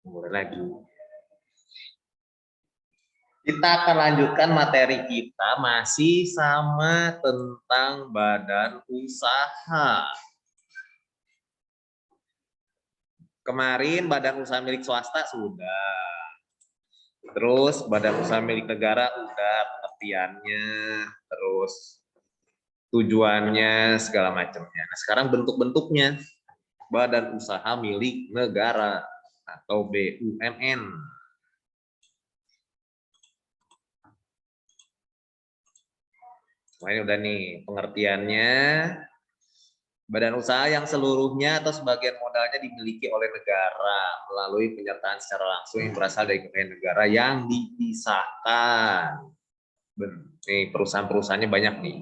Mulai lagi. Kita akan lanjutkan materi kita masih sama tentang badan usaha. Kemarin badan usaha milik swasta sudah. Terus badan usaha milik negara udah pengertiannya, terus tujuannya segala macamnya. Nah, sekarang bentuk-bentuknya. Badan usaha milik negara atau BUMN. Nah, ini udah nih pengertiannya. Badan usaha yang seluruhnya atau sebagian modalnya dimiliki oleh negara melalui penyertaan secara langsung yang berasal dari kekayaan negara yang dipisahkan. Nih perusahaan-perusahaannya banyak nih.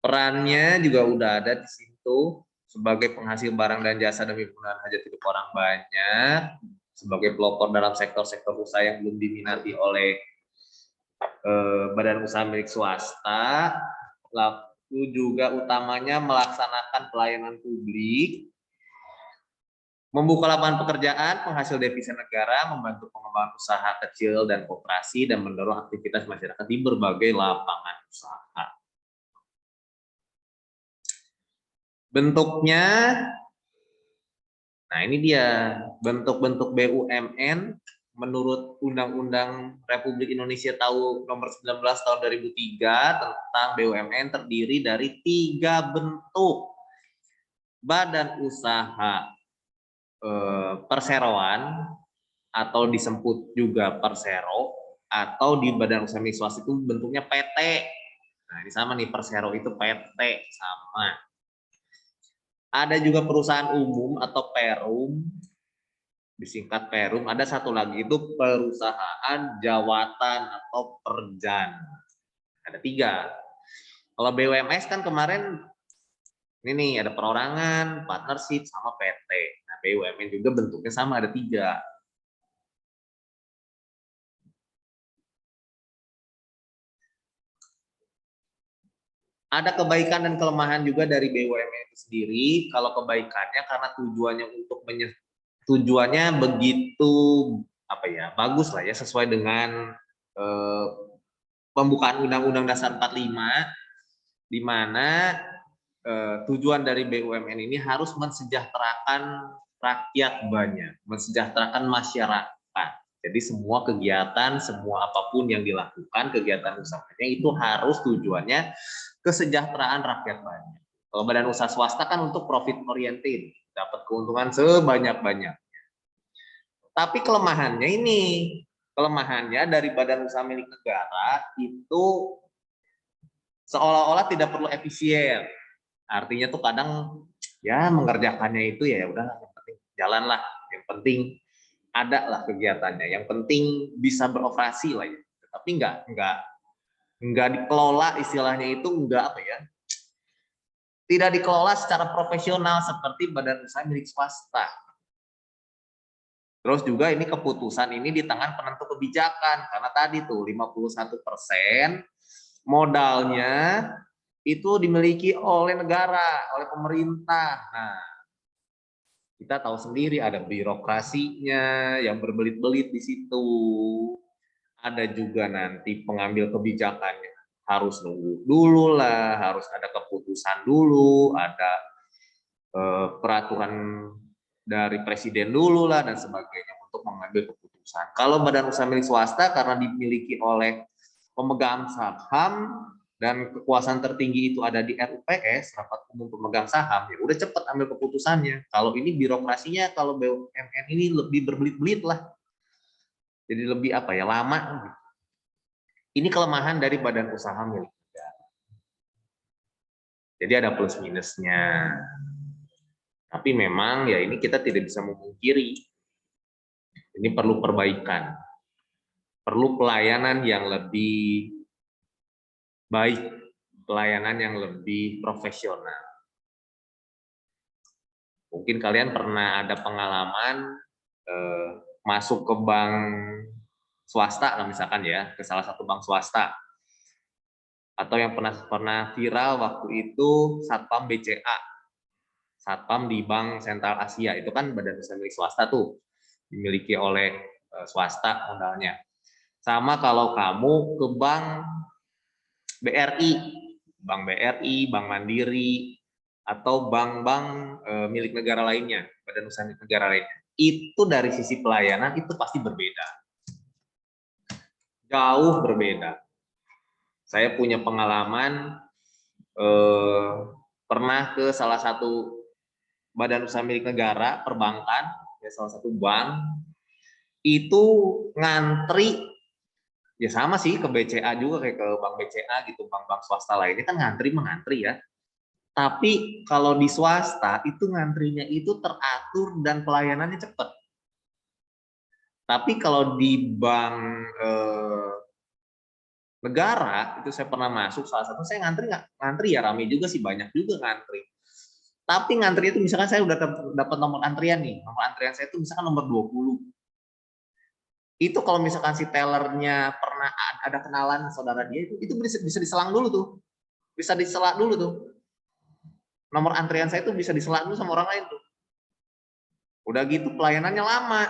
Perannya juga udah ada di situ sebagai penghasil barang dan jasa demi pemenuhan hajat hidup orang banyak, sebagai pelopor dalam sektor-sektor usaha yang belum diminati oleh badan usaha milik swasta, lalu juga utamanya melaksanakan pelayanan publik, membuka lapangan pekerjaan, penghasil devisa negara, membantu pengembangan usaha kecil dan koperasi, dan mendorong aktivitas masyarakat di berbagai lapangan usaha. Bentuknya, nah ini dia bentuk-bentuk BUMN menurut Undang-Undang Republik Indonesia Nomor 19 Tahun 2003 tentang BUMN terdiri dari 3 bentuk. Badan usaha perseroan atau disebut juga persero, atau di badan usaha milik swasta itu bentuknya PT. Nah ini sama nih, persero itu PT sama. Ada juga perusahaan umum atau perum, disingkat perum. Ada satu lagi itu perusahaan jawatan atau perjan. Ada 3. Kalau BUMS kan kemarin ini nih ada perorangan, partnership sama PT. Nah BUMN juga bentuknya sama, ada 3. Ada kebaikan dan kelemahan juga dari BUMN itu sendiri. Kalau kebaikannya karena tujuannya begitu bagus lah ya, sesuai dengan pembukaan Undang-Undang Dasar 45, di mana tujuan dari BUMN ini harus mensejahterakan rakyat banyak, mensejahterakan masyarakat. Jadi semua kegiatan, semua apapun yang dilakukan, kegiatan usahanya itu harus tujuannya kesejahteraan rakyat banyak. Kalau badan usaha swasta kan untuk profit oriented, dapat keuntungan sebanyak-banyak. Tapi kelemahannya dari badan usaha milik negara itu seolah-olah tidak perlu efisien. Artinya tuh kadang ya mengerjakannya itu ya udah, yang penting jalan lah, yang penting ada lah kegiatannya, yang penting bisa beroperasi lah ya. Tapi nggak dikelola, istilahnya itu tidak dikelola secara profesional seperti badan usaha milik swasta. Terus juga ini keputusan ini di tangan penentu kebijakan, karena tadi tuh 51% modalnya itu dimiliki oleh negara, oleh pemerintah. Nah, kita tahu sendiri ada birokrasinya yang berbelit-belit di situ. Ada juga nanti pengambil kebijakannya harus nunggu dulu lah, harus ada keputusan dulu, ada peraturan dari presiden dulu lah dan sebagainya untuk mengambil keputusan. Kalau badan usaha milik swasta karena dimiliki oleh pemegang saham dan kekuasaan tertinggi itu ada di RUPS, Rapat Umum Pemegang Saham, ya udah cepat ambil keputusannya. Kalau ini birokrasinya, kalau BUMN ini lebih berbelit-belit lah, jadi lebih lama. Ini kelemahan dari badan usaha milik negara. Jadi ada plus minusnya. Tapi memang ya ini kita tidak bisa memungkiri. Ini perlu perbaikan. Perlu pelayanan yang lebih baik, pelayanan yang lebih profesional. Mungkin kalian pernah ada pengalaman masuk ke bank swasta, misalkan ya, ke salah satu bank swasta. Atau yang pernah viral waktu itu Satpam BCA. satpam di Bank Sentral Asia, itu kan badan usaha milik swasta tuh, dimiliki oleh swasta modalnya. Sama kalau kamu ke Bank BRI, Bank BRI, Bank Mandiri, atau bank-bank milik negara lainnya, badan usaha milik negara lainnya, itu dari sisi pelayanan itu pasti berbeda, jauh berbeda. Saya punya pengalaman pernah ke salah satu badan usaha milik negara, perbankan, ya salah satu bank, itu ngantri, ya sama sih ke BCA juga, kayak ke bank BCA gitu, bank-bank swasta lainnya kan mengantri ya. Tapi kalau di swasta itu ngantrinya itu teratur dan pelayanannya cepat. Tapi kalau di bank negara itu saya pernah masuk salah satu, saya ngantri ya rame juga sih, banyak juga ngantri. Tapi ngantri itu misalkan saya udah dapat nomor antrian nih, nomor antrian saya itu misalkan nomor 20. Itu kalau misalkan si tellernya pernah ada kenalan saudara dia, itu bisa diselang dulu tuh. Bisa diselak dulu tuh. Nomor antrian saya itu bisa diselak dulu sama orang lain tuh. Udah gitu pelayanannya lama.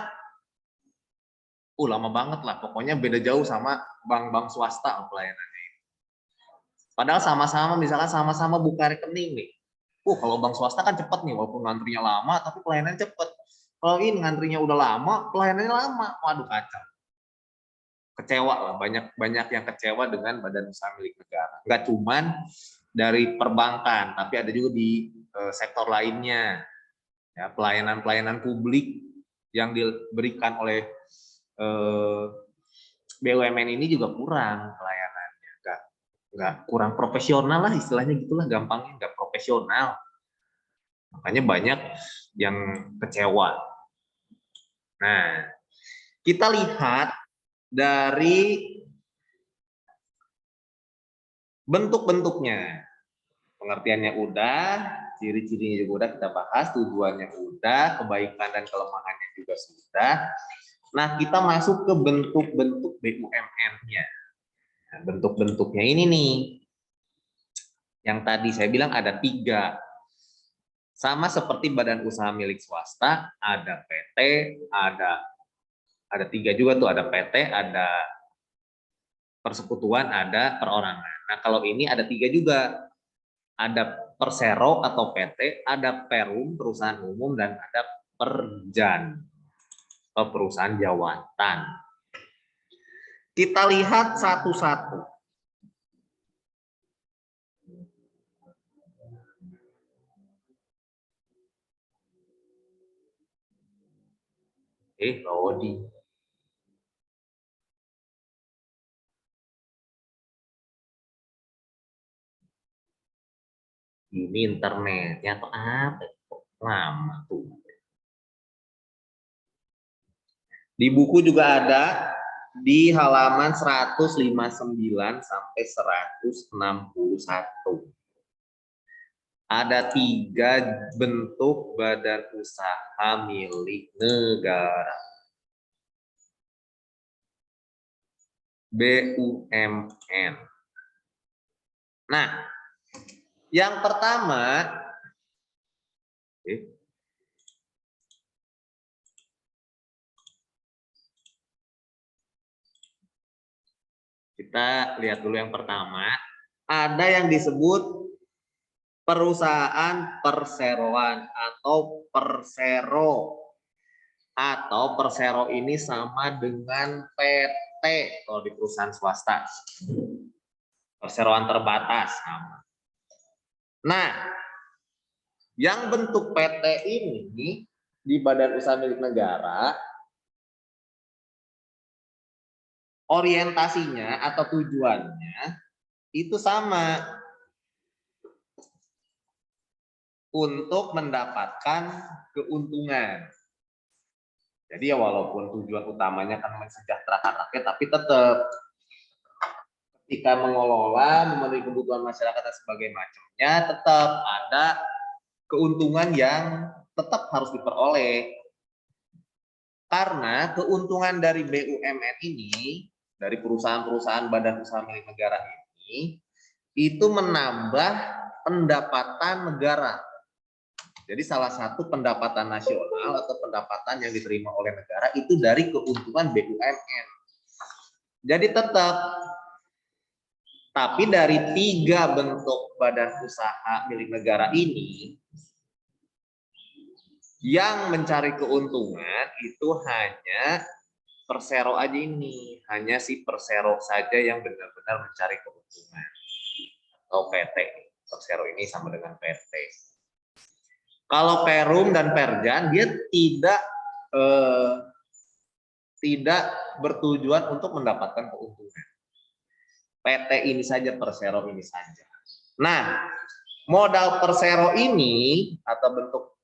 Lama banget lah. Pokoknya beda jauh sama bank-bank swasta pelayanannya. Padahal sama-sama, misalkan sama-sama buka rekening nih. Kalau bank swasta kan cepet nih, walaupun ngantrinya lama, tapi pelayanannya cepet. Kalau ini ngantrinya udah lama, pelayanannya lama. Waduh kacau. Kecewa lah, banyak yang kecewa dengan badan usaha milik negara. Nggak cuman dari perbankan, tapi ada juga di sektor lainnya. Ya, pelayanan publik yang diberikan oleh BUMN ini juga kurang pelayanannya, nggak kurang profesional lah istilahnya, gitulah gampangnya, nggak profesional. Makanya banyak yang kecewa. Nah, kita lihat dari bentuk-bentuknya. Pengertiannya udah, ciri-cirinya juga udah kita bahas, tujuannya udah, kebaikan dan kelemahannya juga sudah. Nah, kita masuk ke bentuk-bentuk BUMN-nya. Nah, bentuk-bentuknya ini nih, yang tadi saya bilang ada 3. Sama seperti badan usaha milik swasta, ada PT, ada 3 juga tuh, ada PT, ada persekutuan, ada perorangan. Nah, kalau ini ada 3 juga. Ada persero atau PT, ada perum, perusahaan umum, dan ada perjan atau perusahaan jawatan. Kita lihat satu-satu. Lodi. Ini internetnya atau apa? Lama tuh. Di buku juga ada di halaman 159 sampai 161. Ada 3 bentuk badan usaha milik negara. BUMN. Nah, yang pertama, kita lihat dulu yang pertama, ada yang disebut perusahaan perseroan atau persero. Atau persero ini sama dengan PT kalau di perusahaan swasta. Perseroan terbatas sama. Nah, yang bentuk PT ini di badan usaha milik negara, orientasinya atau tujuannya itu sama, untuk mendapatkan keuntungan. Jadi ya walaupun tujuan utamanya kan mensejahterakan rakyat, tapi tetap ketika mengelola, memenuhi kebutuhan masyarakat dan sebagainya macamnya, tetap ada keuntungan yang tetap harus diperoleh. Karena keuntungan dari BUMN ini, dari perusahaan-perusahaan badan usaha milik negara ini, itu menambah pendapatan negara. Jadi salah satu pendapatan nasional atau pendapatan yang diterima oleh negara itu dari keuntungan BUMN. Jadi tetap, tapi dari 3 bentuk badan usaha milik negara ini, yang mencari keuntungan itu hanya Persero aja ini, hanya si Persero saja yang benar-benar mencari keuntungan. Atau PT, Persero ini sama dengan PT. Kalau Perum dan Perjan dia tidak bertujuan untuk mendapatkan keuntungan. PT ini saja, Persero ini saja. Nah, modal Persero ini atau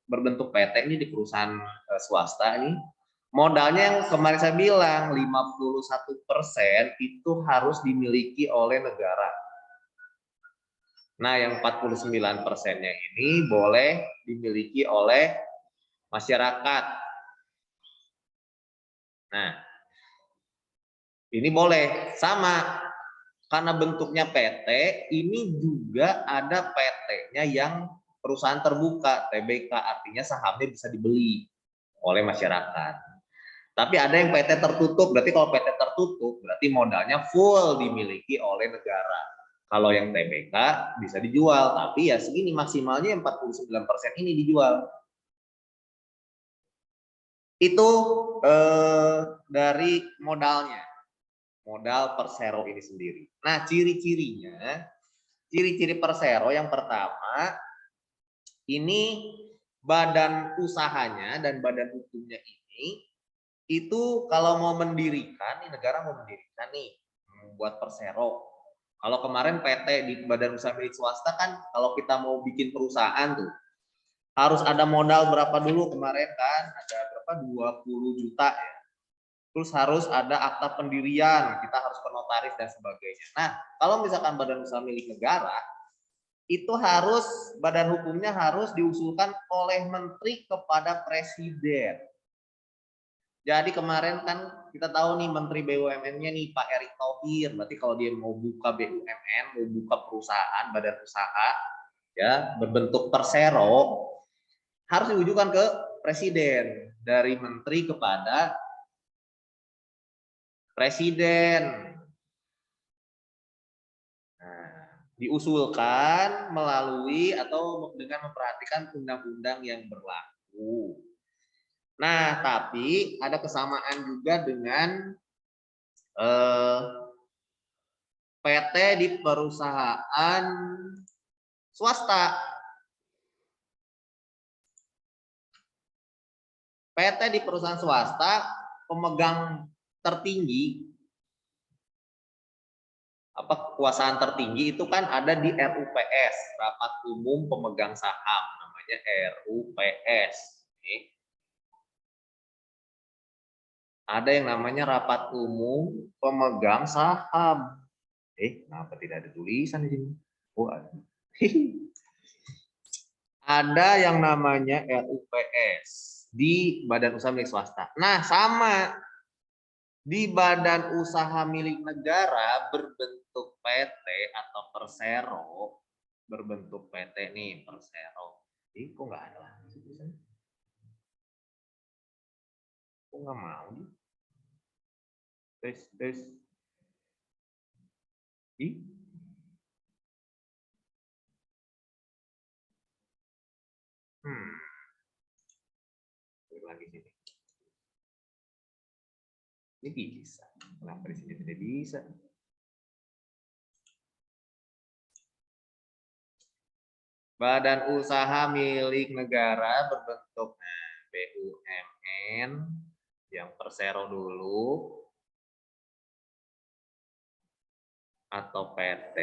berbentuk PT ini di perusahaan swasta ini, modalnya yang kemarin saya bilang 51% itu harus dimiliki oleh negara. Nah, yang 49%-nya ini boleh dimiliki oleh masyarakat. Nah, ini boleh sama karena bentuknya PT, ini juga ada PT-nya yang perusahaan terbuka, TBK, artinya sahamnya bisa dibeli oleh masyarakat. Tapi ada yang PT tertutup, berarti kalau PT tertutup berarti modalnya full dimiliki oleh negara. Kalau yang TBK bisa dijual, tapi ya segini maksimalnya 49% ini dijual. Itu dari modalnya, modal Persero ini sendiri. Nah, ciri-cirinya, ciri-ciri Persero yang pertama, ini badan usahanya dan badan hukumnya ini, itu kalau mau mendirikan, nih negara mau mendirikan nih, buat Persero. Kalau kemarin PT di badan usaha milik swasta kan, kalau kita mau bikin perusahaan tuh, harus ada modal berapa dulu kemarin kan, ada berapa 20 juta ya. Terus harus ada akta pendirian, kita harus ke notaris dan sebagainya. Nah, kalau misalkan badan usaha milik negara, itu harus badan hukumnya harus diusulkan oleh menteri kepada presiden. Jadi kemarin kan kita tahu nih Menteri BUMN-nya nih Pak Erick Thohir, berarti kalau dia mau buka BUMN, mau buka perusahaan, badan usaha, ya berbentuk Persero, harus diujukan ke presiden, dari menteri kepada presiden. Nah, diusulkan melalui atau dengan memperhatikan undang-undang yang berlaku. Nah, tapi ada kesamaan juga dengan PT di perusahaan swasta. PT di perusahaan swasta, pemegang tertinggi, kekuasaan tertinggi itu kan ada di RUPS, Rapat Umum Pemegang Saham, namanya RUPS. Ada yang namanya Rapat Umum Pemegang Saham. Kenapa tidak ada tulisan di sini? Oh, ada. Ada yang namanya RUPS di badan usaha milik swasta. Nah, sama di badan usaha milik negara berbentuk PT atau Persero, berbentuk PT nih Persero. Kok nggak ada lagi? Kok nggak mau nih? Tes. Lagi sini. Ini bisa. Kenapa di sini tidak bisa? Badan usaha milik negara berbentuk BUMN yang Persero dulu atau PT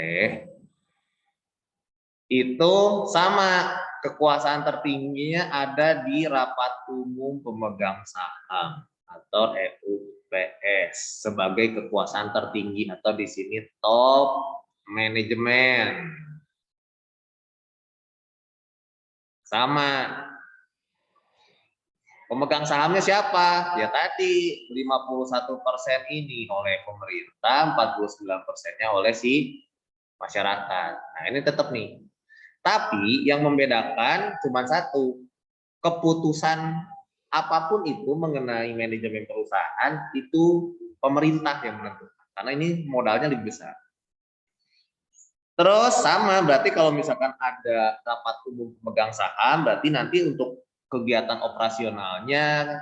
itu sama, kekuasaan tertingginya ada di Rapat Umum Pemegang Saham atau RUPS sebagai kekuasaan tertinggi atau di sini top manajemen. Sama. Pemegang sahamnya siapa? Ya tadi 51% ini oleh pemerintah, 49%-nya oleh si masyarakat. Nah, ini tetap nih. Tapi yang membedakan cuma satu. keputusan apapun itu mengenai manajemen perusahaan itu pemerintah yang menentukan, karena ini modalnya lebih besar. Terus sama, berarti kalau misalkan ada rapat umum pemegang saham, berarti nanti untuk kegiatan operasionalnya,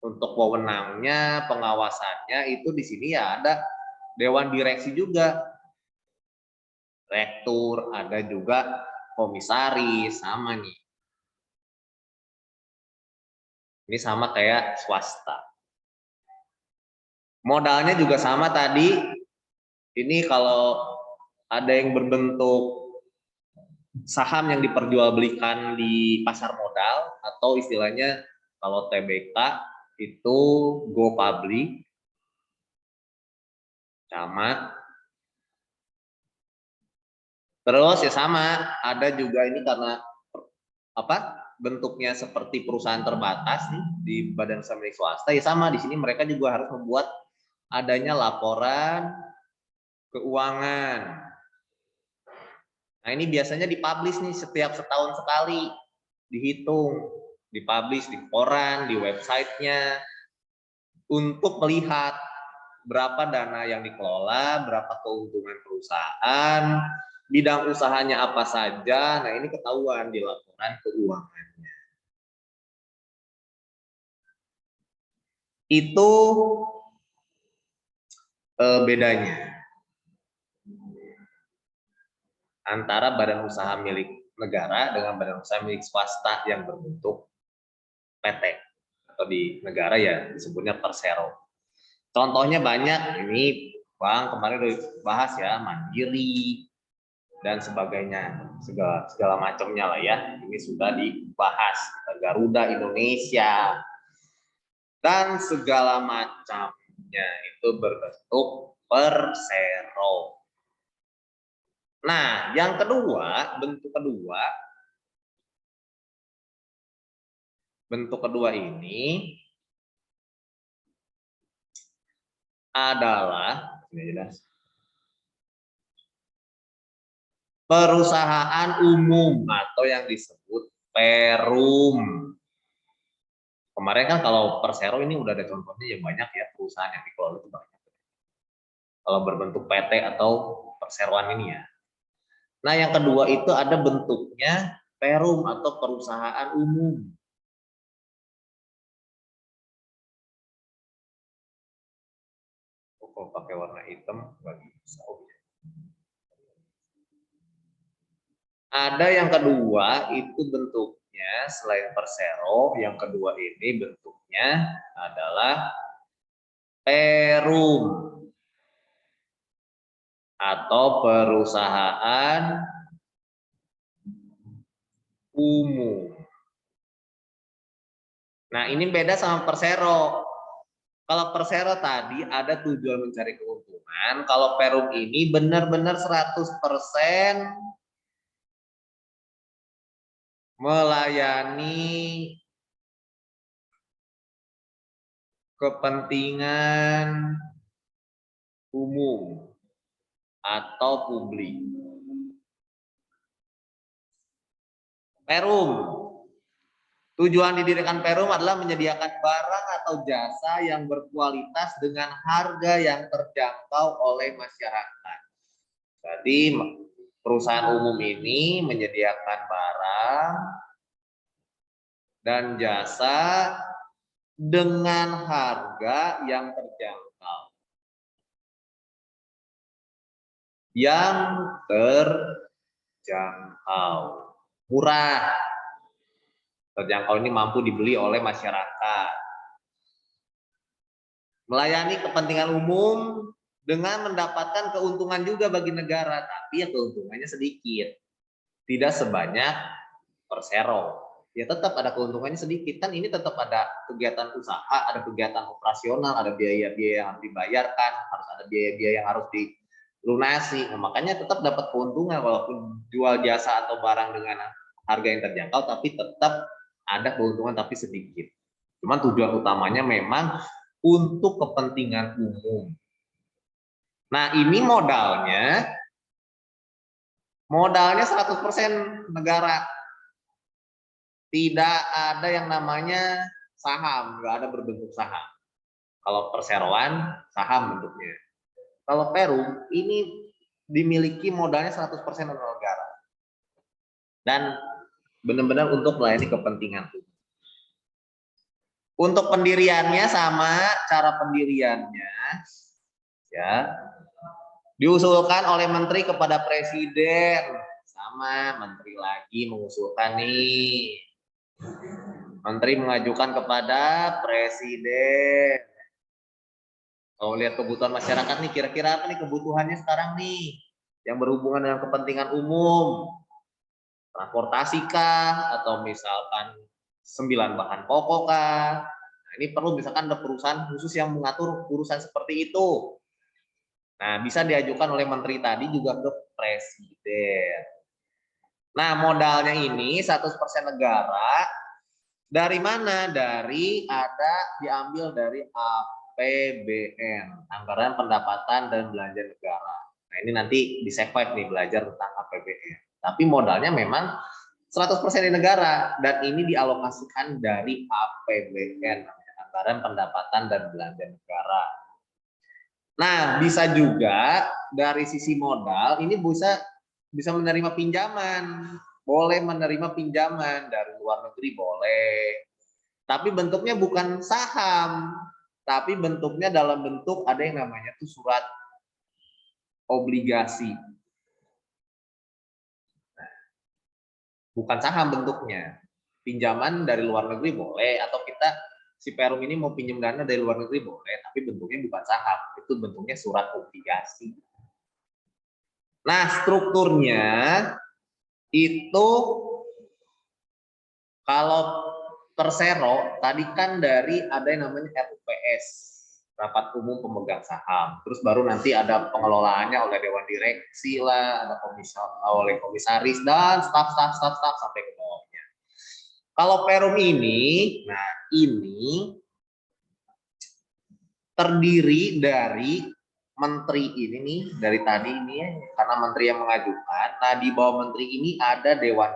untuk wewenangnya, pengawasannya itu di sini ya ada dewan direksi juga, rektur, ada juga komisaris, sama nih. Ini sama kayak swasta. Modalnya juga sama tadi. Ini kalau ada yang berbentuk saham yang diperjualbelikan di pasar modal, atau istilahnya kalau TBK itu go public, sama. Terus ya sama, ada juga ini karena apa, bentuknya seperti perusahaan terbatas nih di badan usaha milik swasta, ya sama di sini mereka juga harus membuat adanya laporan keuangan. Nah, ini biasanya dipublish nih setiap setahun sekali, dihitung, dipublish di koran, di websitenya, untuk melihat berapa dana yang dikelola, berapa keuntungan perusahaan, bidang usahanya apa saja. Nah, ini ketahuan di laporan keuangannya. Itu bedanya antara badan usaha milik negara dengan badan usaha milik swasta yang berbentuk PT, atau di negara ya disebutnya persero. Contohnya banyak, ini Bang kemarin udah bahas ya, Mandiri dan sebagainya, segala macamnya lah ya, ini sudah dibahas. Garuda Indonesia dan segala macamnya itu berbentuk persero. Nah, yang kedua, bentuk kedua ini adalah perusahaan umum atau yang disebut perum. Kemarin kan kalau persero ini udah ada contohnya yang banyak ya, perusahaan yang dikelola itu banyak. Kalau berbentuk PT atau perseroan ini ya. Nah, yang kedua itu ada bentuknya perum atau perusahaan umum. Kalau pakai warna hitam nggak bisa. Ada yang kedua itu bentuknya selain persero, yang kedua ini bentuknya adalah perum atau perusahaan umum. Nah, ini beda sama persero. Kalau persero tadi ada tujuan mencari keuntungan, kalau perum ini benar-benar 100% melayani kepentingan umum atau publik. Perum, tujuan didirikan perum adalah menyediakan barang atau jasa yang berkualitas dengan harga yang terjangkau oleh masyarakat. Jadi perusahaan umum ini menyediakan barang dan jasa dengan harga yang terjangkau. Yang terjangkau, murah, terjangkau ini mampu dibeli oleh masyarakat. Melayani kepentingan umum dengan mendapatkan keuntungan juga bagi negara, tapi ya keuntungannya sedikit. Tidak sebanyak persero. Ya tetap ada keuntungannya sedikit, kan ini tetap ada kegiatan usaha, ada kegiatan operasional, ada biaya-biaya yang harus dibayarkan, harus ada biaya-biaya yang harus dilunasi. Nah, makanya tetap dapat keuntungan walaupun jual jasa atau barang dengan harga yang terjangkau, tapi tetap ada keuntungan tapi sedikit. Cuman tujuan utamanya memang untuk kepentingan umum. Nah, ini modalnya 100% negara. tidak ada yang namanya saham, nggak ada berbentuk saham. Kalau perseroan, saham bentuknya. Kalau Perum, ini dimiliki modalnya 100% oleh negara. Dan benar-benar untuk melayani kepentingan. Untuk pendiriannya sama, cara pendiriannya, ya, diusulkan oleh menteri kepada presiden, sama menteri lagi mengusulkan nih, menteri mengajukan kepada presiden. Kalau lihat kebutuhan masyarakat nih, kira-kira apa nih kebutuhannya sekarang nih yang berhubungan dengan kepentingan umum, transportasi kah, atau misalkan 9 bahan pokok kah. Nah, ini perlu misalkan ada perusahaan khusus yang mengatur urusan seperti itu. Nah, bisa diajukan oleh menteri tadi juga ke presiden. Nah, modalnya ini 100% negara. Dari mana? Diambil dari APBN, Anggaran Pendapatan dan Belanja Negara. Nah, ini nanti di segmen nih belajar tentang APBN. Tapi modalnya memang 100% di negara, dan ini dialokasikan dari APBN, Anggaran Pendapatan dan Belanja Negara. Nah, bisa juga dari sisi modal ini bisa menerima pinjaman, boleh menerima pinjaman dari luar negeri boleh. Tapi bentuknya bukan saham, tapi bentuknya dalam bentuk ada yang namanya tuh surat obligasi. Bukan saham bentuknya. Pinjaman dari luar negeri boleh, atau si Perum ini mau pinjam dana dari luar negeri boleh, tapi bentuknya bukan saham, itu bentuknya surat obligasi. Nah, strukturnya itu kalau Persero tadi kan dari ada yang namanya RUPS, rapat umum pemegang saham, terus baru nanti ada pengelolaannya oleh dewan direksi lah, ada oleh komisaris dan staf sampai ke bawahnya. Kalau Perum ini, nah ini terdiri dari menteri ini nih, dari tadi ini ya, karena menteri yang mengajukan. Nah, di bawah menteri ini ada dewan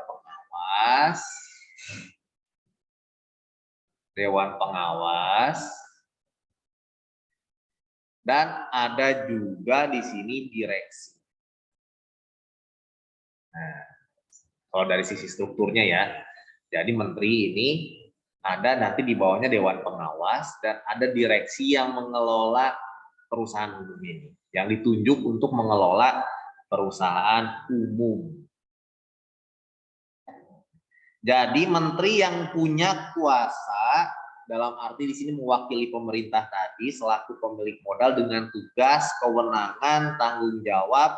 pengawas, dan ada juga di sini direksi. Nah, kalau dari sisi strukturnya ya, jadi menteri ini ada nanti di bawahnya dewan pengawas, dan ada direksi yang mengelola perusahaan umum ini, yang ditunjuk untuk mengelola perusahaan umum. Jadi menteri yang punya kuasa, dalam arti di sini mewakili pemerintah tadi selaku pemilik modal dengan tugas, kewenangan, tanggung jawab,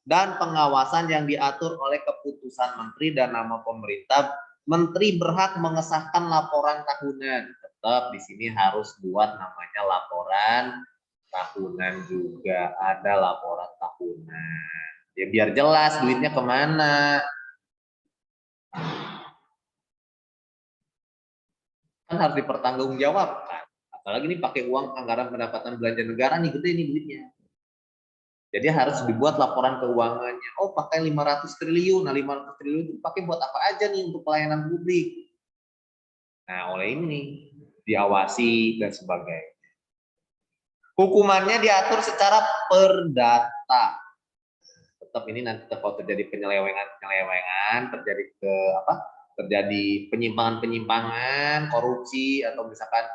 dan pengawasan yang diatur oleh keputusan menteri dan nama pemerintah. Menteri berhak mengesahkan laporan tahunan. Tetap di sini harus buat namanya laporan tahunan juga, ada laporan tahunan. Ya biar jelas duitnya kemana. Kan harus dipertanggungjawabkan. Apalagi ini pakai uang anggaran pendapatan belanja negara nih, gede nih duitnya. Jadi harus dibuat laporan keuangannya. Oh, pakai 500 triliun. Nah, 500 triliun itu pakai buat apa aja nih untuk pelayanan publik. Nah, oleh ini diawasi dan sebagainya. Hukumannya diatur secara perdata. Tetap ini nanti kalau terjadi penyelewengan, terjadi penyimpangan, korupsi, atau misalkan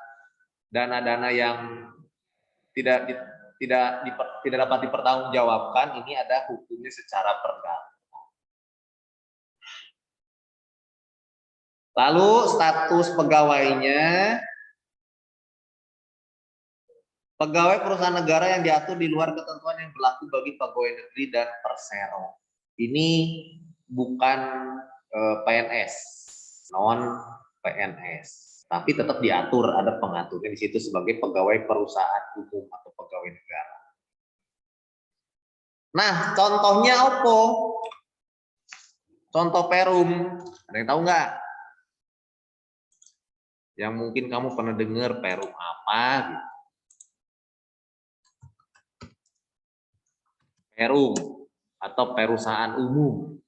dana-dana yang tidak dapat dipertanggungjawabkan, ini ada hukumnya secara perdata. Lalu status pegawainya, pegawai perusahaan negara yang diatur di luar ketentuan yang berlaku bagi pegawai negeri dan persero. Ini bukan PNS, non PNS, tapi tetap diatur, ada pengaturnya di situ sebagai pegawai perusahaan umum atau pegawai negara. Nah, contohnya apa? Contoh Perum, ada yang tahu nggak? Yang mungkin kamu pernah dengar Perum apa gitu. Perum atau perusahaan umum.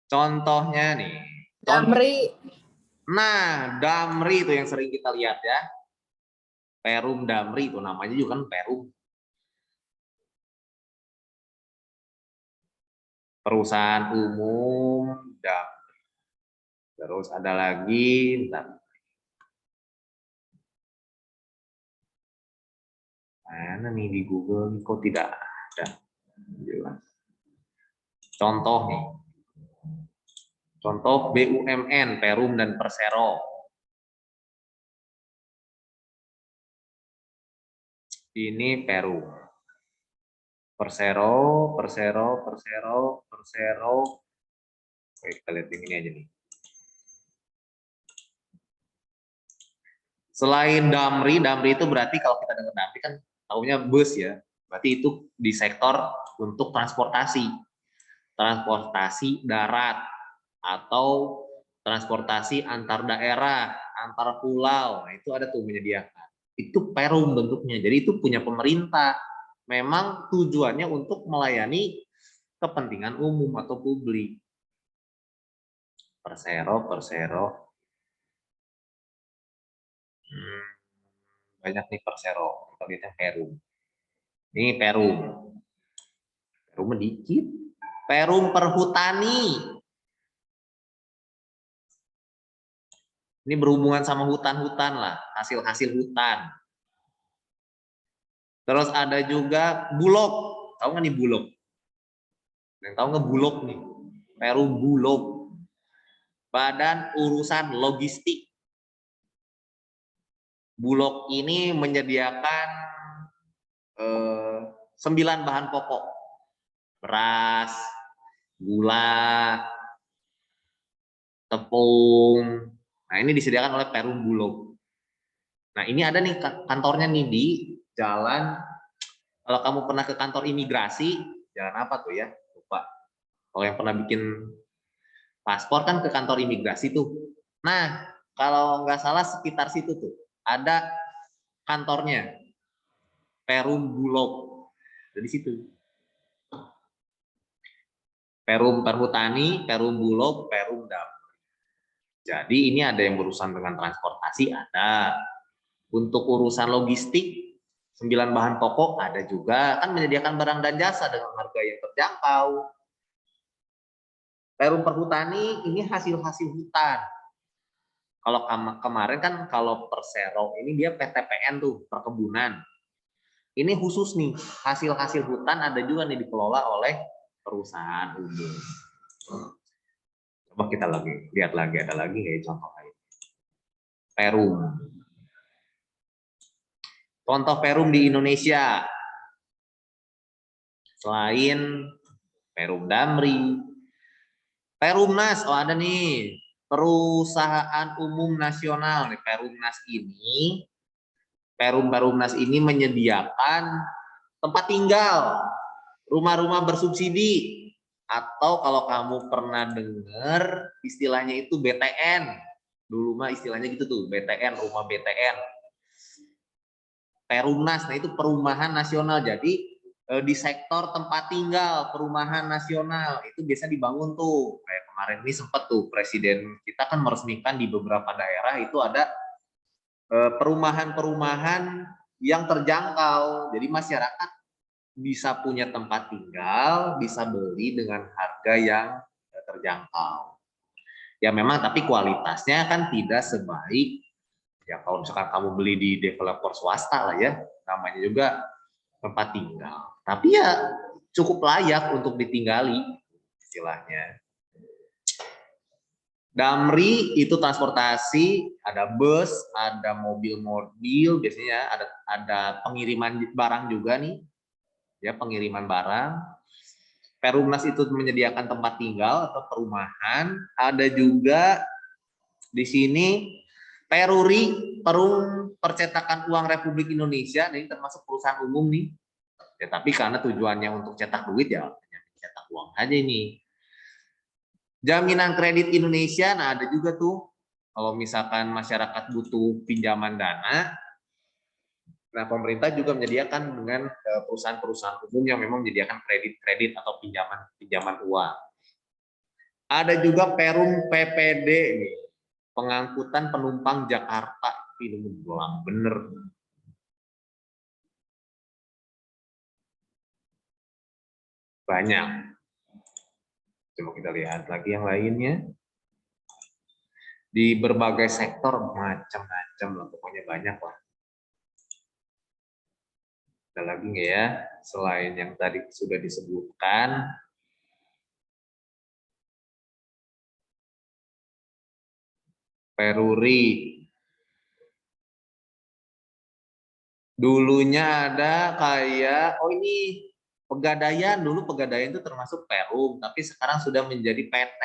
Contohnya nih. Damri. Nah, Damri itu yang sering kita lihat ya. Perum Damri itu namanya juga kan Perum. Perusahaan umum Damri. Terus ada lagi, bentar. Mana nih di Google nih kok tidak ada. Jelas. Contoh nih. Contoh BUMN, Perum dan Persero. Ini Perum. Persero. Oke, kita lihat ini aja nih. Selain Damri itu berarti kalau kita dengar Damri kan taunya bus ya. Berarti itu di sektor untuk transportasi. Transportasi darat atau transportasi antar daerah, antar pulau. Nah, itu ada tuh menyediakan. Itu Perum bentuknya. Jadi itu punya pemerintah. Memang tujuannya untuk melayani kepentingan umum atau publik. Persero. Banyak nih Persero. Kita lihatnya Perum. Ini Perum. Perum dikit. Perum Perhutani. Ini berhubungan sama hutan-hutan lah, hasil-hasil hutan. Terus ada juga Bulog. Tahu nggak nih Bulog? Yang tahu nggak Bulog nih? Perum Bulog. Badan Urusan Logistik. Bulog ini menyediakan 9 bahan pokok. Beras, gula, tepung. Nah, ini disediakan oleh Perum Bulog. Nah, ini ada nih kantornya nih di jalan, kalau kamu pernah ke kantor imigrasi, jalan apa tuh ya? Lupa. Kalau yang pernah bikin paspor kan ke kantor imigrasi tuh. Nah, kalau nggak salah sekitar situ tuh ada kantornya Perum Bulog. Dari situ. Perum Perhutani, Perum Bulog, Perum Damri. Jadi ini ada yang berurusan dengan transportasi, ada. Untuk urusan logistik, 9 bahan pokok ada juga. Kan menyediakan barang dan jasa dengan harga yang terjangkau. Perum Perhutani ini hasil-hasil hutan. Kalau kemarin kan kalau Persero ini dia PTPN tuh, perkebunan. Ini khusus nih, hasil-hasil hutan ada juga nih dikelola oleh perusahaan umum. Coba kita lihat lagi, ada lagi nggak contoh lain? Perum. Contoh Perum di Indonesia. Selain Perum Damri, Perumnas, oh ada nih, perusahaan umum nasional nih. Perumnas ini menyediakan tempat tinggal, rumah-rumah bersubsidi, atau kalau kamu pernah dengar istilahnya itu BTN, dulu mah istilahnya gitu tuh, BTN, rumah BTN. Perumnas, nah itu perumahan nasional. Jadi di sektor tempat tinggal, perumahan nasional itu biasa dibangun tuh. Kayak kemarin ini sempat tuh presiden kita kan meresmikan di beberapa daerah itu ada perumahan-perumahan yang terjangkau. Jadi masyarakat bisa punya tempat tinggal, bisa beli dengan harga yang terjangkau. Ya memang tapi kualitasnya kan tidak sebaik ya kalau misalkan kamu beli di developer swasta lah ya, namanya juga tempat tinggal. Tapi ya cukup layak untuk ditinggali istilahnya. Damri itu transportasi, ada bus, ada mobil-mobil, biasanya ada pengiriman barang juga nih, ya pengiriman barang. Perumnas itu menyediakan tempat tinggal atau perumahan, ada juga di sini Peruri, Perum Percetakan Uang Republik Indonesia, ini termasuk perusahaan umum nih. Ya, tapi karena tujuannya untuk cetak duit ya hanya cetak uang aja ini. Jaminan Kredit Indonesia, nah ada juga tuh. Kalau misalkan masyarakat butuh pinjaman dana, nah pemerintah juga menyediakan dengan perusahaan-perusahaan umum yang memang menyediakan kredit-kredit atau pinjaman uang. Ada juga Perum PPD nih, pengangkutan penumpang Jakarta. Ini belang bener. Banyak. Coba kita lihat lagi yang lainnya. Di berbagai sektor macam-macam lah, pokoknya banyak lah. Ada lagi nggak ya? Selain yang tadi sudah disebutkan. Peruri. Dulunya ada kayak, oh ini Pegadaian, dulu Pegadaian itu termasuk Perum, tapi sekarang sudah menjadi PT.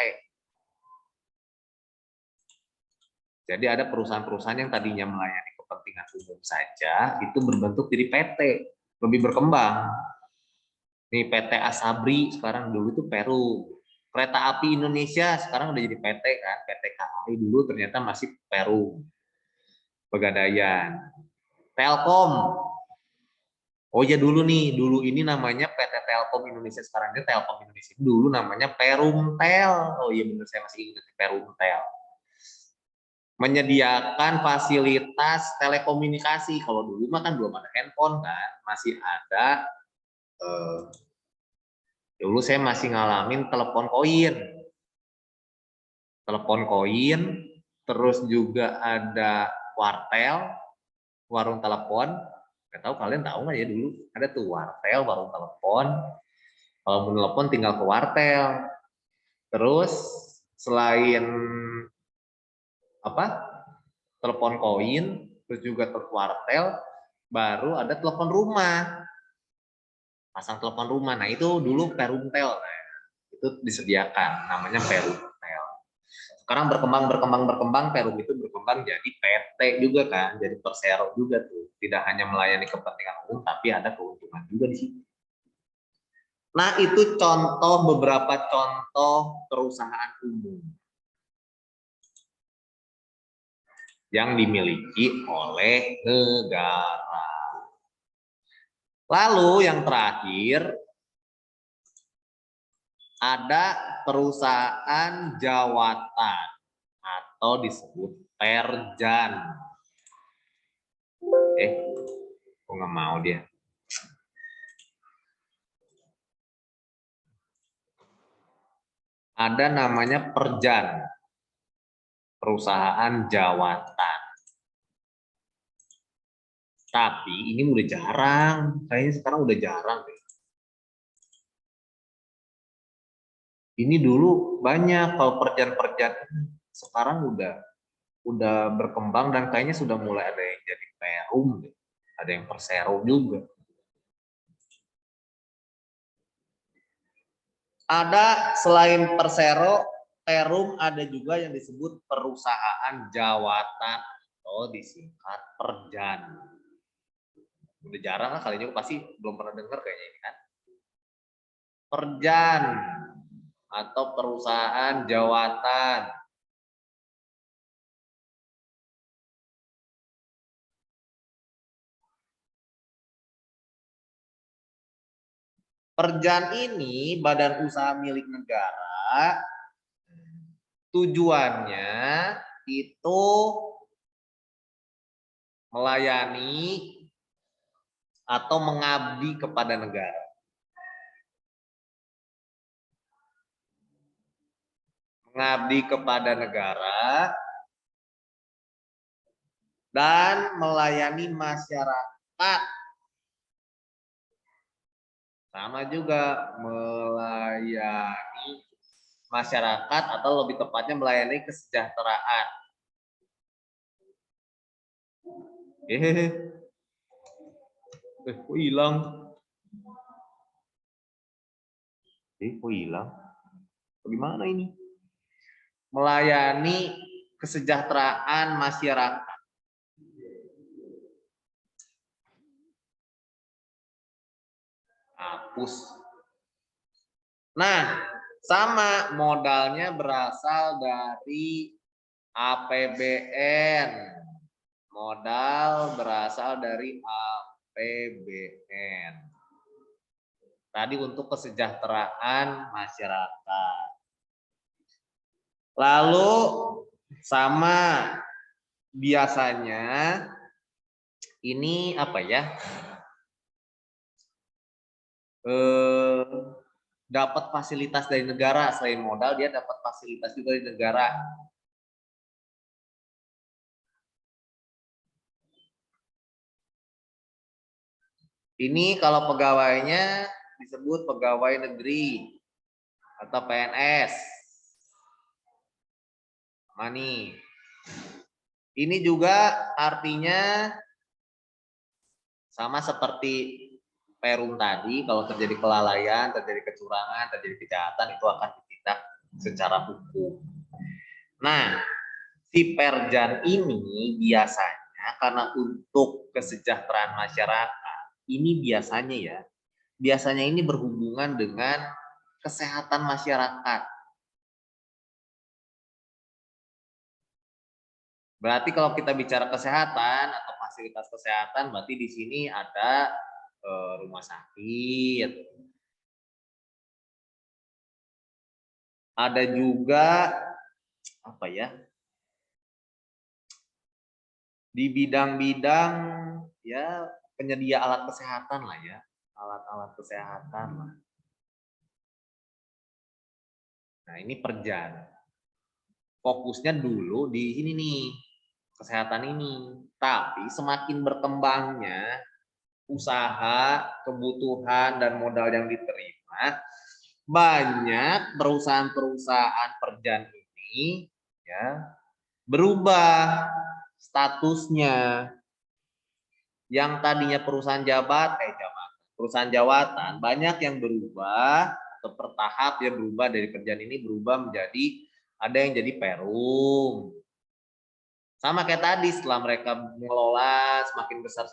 Jadi ada perusahaan-perusahaan yang tadinya melayani kepentingan umum saja, itu berbentuk jadi PT, lebih berkembang. Nih PT Asabri sekarang, dulu itu Perum. Kereta Api Indonesia sekarang udah jadi PT kan, PT KAI, dulu ternyata masih Perum. Pegadaian. Telkom. Oh ya dulu nih, dulu ini namanya PT Telkom Indonesia, sekarang ini Telkom Indonesia. Dulu namanya Perumtel. Oh iya benar, saya masih ingat Perumtel. Menyediakan fasilitas telekomunikasi. Kalau dulu mah kan belum ada handphone kan, masih ada. Dulu saya masih ngalamin telepon koin. Telepon koin, terus juga ada wartel, warung telepon. Nggak tahu kalian tahu nggak ya, dulu ada tuh wartel, warung telepon. Kalau mau telepon tinggal ke wartel. Terus selain apa, telepon koin, terus juga ke wartel, baru ada telepon rumah, pasang telepon rumah. Nah itu dulu Perumtel, nah, itu disediakan, namanya Perumtel. Sekarang berkembang, Perum itu berkembang jadi PT juga kan, jadi Persero juga tuh. Tidak hanya melayani kepentingan umum, tapi ada keuntungan juga di situ. Nah itu contoh, beberapa contoh perusahaan umum yang dimiliki oleh negara. Lalu yang terakhir, ada perusahaan jawatan atau disebut perjan. Kok nggak mau dia? Ada namanya perjan, perusahaan jawatan. Tapi ini udah jarang, kayaknya sekarang udah jarang deh. Ini dulu banyak, kalau perjan-perjan sekarang udah berkembang dan kayaknya sudah mulai ada yang jadi Perum, ada yang Persero juga. Ada selain Persero, Perum, ada juga yang disebut perusahaan jawatan atau disingkat perjan. Udah jarang lah, kalian juga pasti belum pernah dengar kayaknya ini kan. Perjan atau perusahaan jawatan. Perjan ini badan usaha milik negara, tujuannya itu melayani atau mengabdi kepada negara. Mengabdi kepada negara dan melayani masyarakat. Sama juga melayani masyarakat atau lebih tepatnya melayani kesejahteraan. Kok hilang? Kok hilang? Bagaimana ini? Melayani kesejahteraan masyarakat. Hapus. Nah, sama, modalnya berasal dari APBN. Modal berasal dari APBN. Tadi untuk kesejahteraan masyarakat. Lalu sama biasanya ini apa ya? Dapat fasilitas dari negara, selain modal dia dapat fasilitas juga dari negara. Ini kalau pegawainya disebut pegawai negeri atau PNS. Mani. Ini juga artinya sama seperti Perum tadi, kalau terjadi kelalaian, terjadi kecurangan, terjadi kejahatan, itu akan ditindak secara hukum. Nah, si Perjan ini biasanya karena untuk kesejahteraan masyarakat, ini biasanya ini berhubungan dengan kesehatan masyarakat. Berarti kalau kita bicara kesehatan atau fasilitas kesehatan, berarti di sini ada rumah sakit, ada juga apa ya, di bidang-bidang ya penyedia alat kesehatan lah ya, alat-alat kesehatan lah. Nah ini Perjan, fokusnya dulu di sini nih, kesehatan ini. Tapi semakin berkembangnya usaha, kebutuhan, dan modal yang diterima, banyak perusahaan-perusahaan Perjan ini ya berubah statusnya. Yang tadinya perusahaan jawatan banyak yang berubah atau bertahap ya, berubah dari Perjan ini berubah menjadi ada yang jadi Perum. Sama kayak tadi, setelah mereka mengelola semakin besar,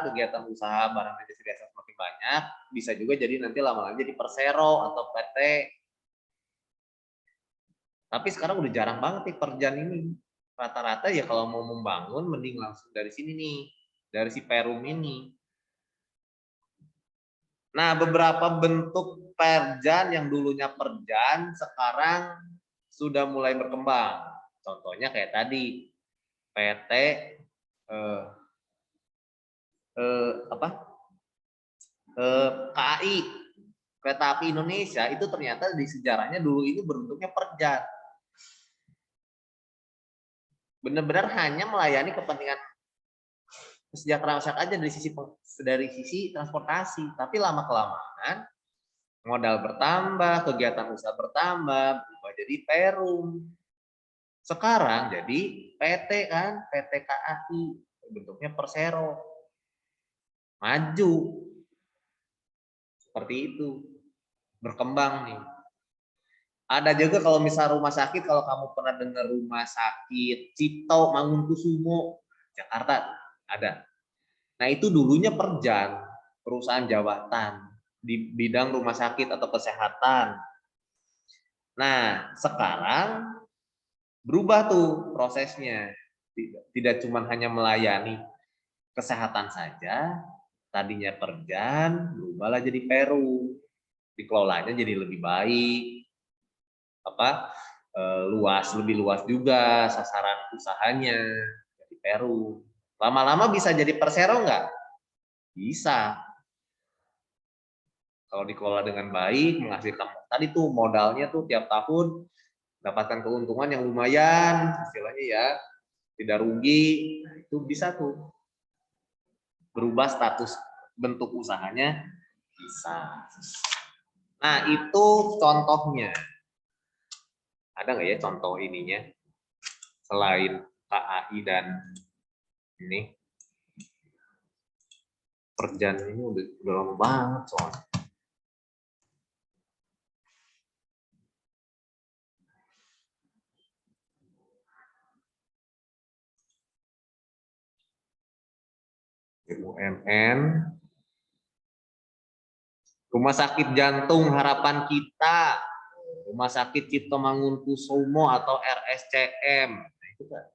kegiatan usaha barang dan jasa semakin banyak, bisa juga jadi nanti lama-lama jadi Persero atau PT. Tapi sekarang udah jarang banget nih Perjan ini. Rata-rata ya kalau mau membangun mending langsung dari sini nih, dari si Perum ini. Nah, beberapa bentuk Perjan yang dulunya Perjan sekarang sudah mulai berkembang. Contohnya kayak tadi PT KAI, Kereta Api Indonesia, itu ternyata di sejarahnya dulu ini bentuknya Perjan. Benar-benar hanya melayani kepentingan kesejahteraan masyarakat aja dari sisi transportasi, tapi lama kelamaan modal bertambah, kegiatan usaha bertambah, berubah jadi Perum. Sekarang jadi PT kan, PT KAI, bentuknya Persero. Maju. Seperti itu. Berkembang nih. Ada juga kalau misal rumah sakit, kalau kamu pernah dengar rumah sakit Cipto Mangunkusumo Jakarta, ada. Nah itu dulunya Perjan, perusahaan jawatan di bidang rumah sakit atau kesehatan. Nah sekarang berubah tuh prosesnya, tidak cuma hanya melayani kesehatan saja, tadinya Perjan berubahlah jadi Perum, dikelolanya jadi lebih baik, lebih luas juga sasaran usahanya, jadi Perum. Lama-lama bisa jadi Persero nggak? Bisa. Kalau dikelola dengan baik, menghasilkan tadi tuh modalnya tuh tiap tahun dapatkan keuntungan yang lumayan, istilahnya ya, tidak rugi. Nah, itu bisa tuh berubah status bentuk usahanya, bisa. Nah itu contohnya. Ada nggak ya contoh ininya selain KAI dan ini Perjan ini udah lama banget soalnya. BUMN, Rumah Sakit Jantung Harapan Kita, Rumah Sakit Cipto Mangunkusumo atau RSCM. Nah, itu kan.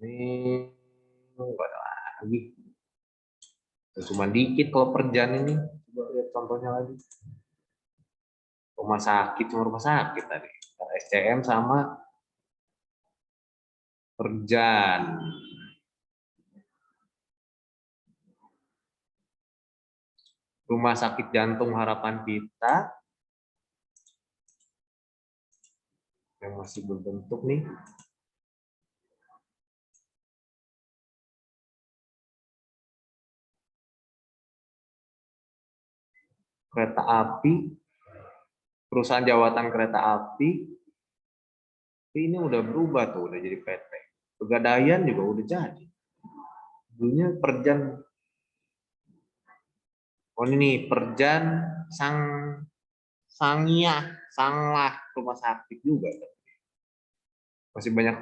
Ini enggak ada lagi. Cuma dikit kalau Perjan ini. Coba lihat contohnya lagi. Rumah sakit, cuma rumah sakit tadi. SCM sama Perjan. Rumah Sakit Jantung Harapan Kita yang masih berbentuk nih. Kereta api, perusahaan jawatan kereta api, ini udah berubah tuh, udah jadi PT. Pegadaian juga udah jadi. Dulunya Perjan, oh ini Perjan Sanglah rumah sakit juga. Masih banyak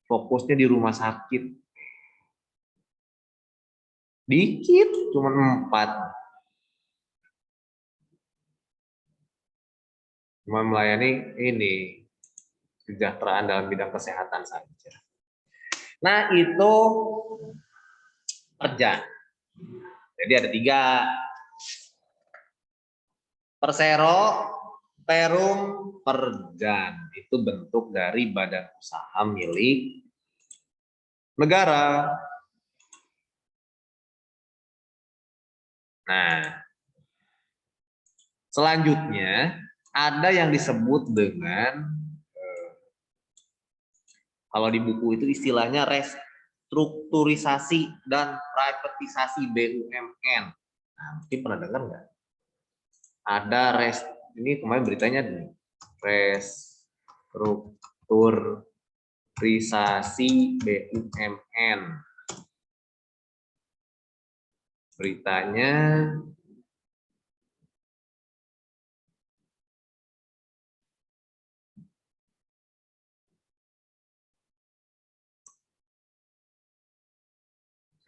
fokusnya di rumah sakit. Dikit, cuma 4. Cuma melayani ini kesejahteraan dalam bidang kesehatan saja. Nah, itu Perjan. Jadi ada 3. Persero, Perum, Perjan. Itu bentuk dari badan usaha milik negara. Nah, selanjutnya ada yang disebut dengan kalau di buku itu istilahnya restrukturisasi dan privatisasi BUMN. Nah, mungkin pernah dengar nggak? Ada ini kemarin beritanya nih, restrukturisasi BUMN. Beritanya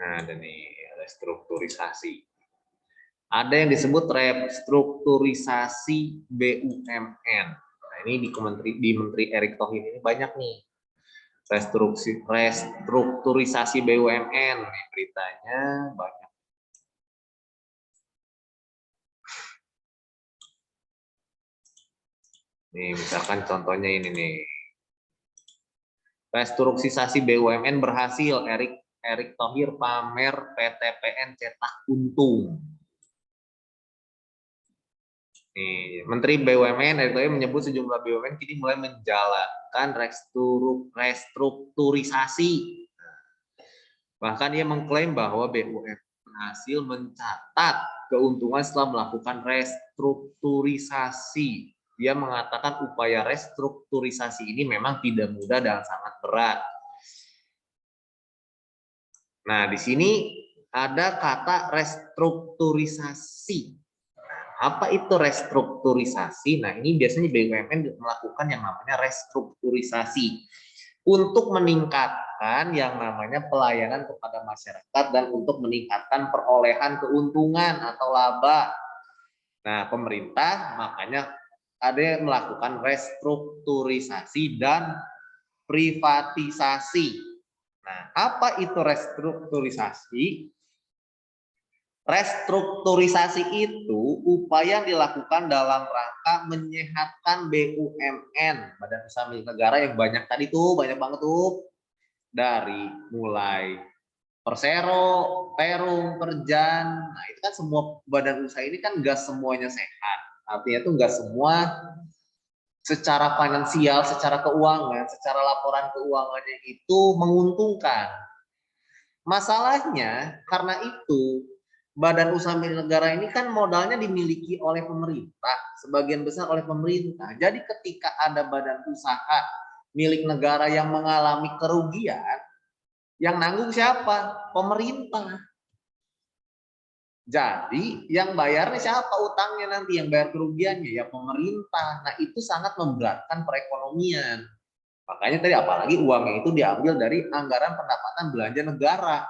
nah, ada nih restrukturisasi. Ada yang disebut restrukturisasi BUMN. Nah, ini di Menteri Erick Thohir ini banyak nih. Restrukturisasi BUMN, nih, beritanya banyak. Nih, misalkan contohnya ini nih. Restrukturisasi BUMN berhasil, Erick Thohir pamer PTPN cetak untung. Nih, Menteri BUMN Erick Thohir menyebut sejumlah BUMN kini mulai menjalankan restrukturisasi. Bahkan ia mengklaim bahwa BUMN berhasil mencatat keuntungan setelah melakukan restrukturisasi. Dia mengatakan upaya restrukturisasi ini memang tidak mudah dan sangat berat. Nah, di sini ada kata restrukturisasi. Apa itu restrukturisasi? Nah, ini biasanya BUMN melakukan yang namanya restrukturisasi untuk meningkatkan yang namanya pelayanan kepada masyarakat dan untuk meningkatkan perolehan keuntungan atau laba. Nah, pemerintah makanya ada yang melakukan restrukturisasi dan privatisasi. Nah, apa itu restrukturisasi? Restrukturisasi itu upaya yang dilakukan dalam rangka menyehatkan BUMN, badan usaha milik negara yang banyak tadi tuh, banyak banget tuh. Dari mulai Persero, Perum, Perjan, nah itu kan semua badan usaha ini kan nggak semuanya sehat. Artinya tuh nggak semua secara finansial, secara keuangan, secara laporan keuangannya itu menguntungkan. Masalahnya karena itu badan usaha milik negara ini kan modalnya dimiliki oleh pemerintah, sebagian besar oleh pemerintah. Jadi ketika ada badan usaha milik negara yang mengalami kerugian, yang nanggung siapa? Pemerintah. Jadi yang bayarnya siapa? Utangnya nanti, yang bayar kerugiannya ya pemerintah. Nah, itu sangat memberatkan perekonomian. Makanya tadi apalagi uangnya itu diambil dari anggaran pendapatan belanja negara.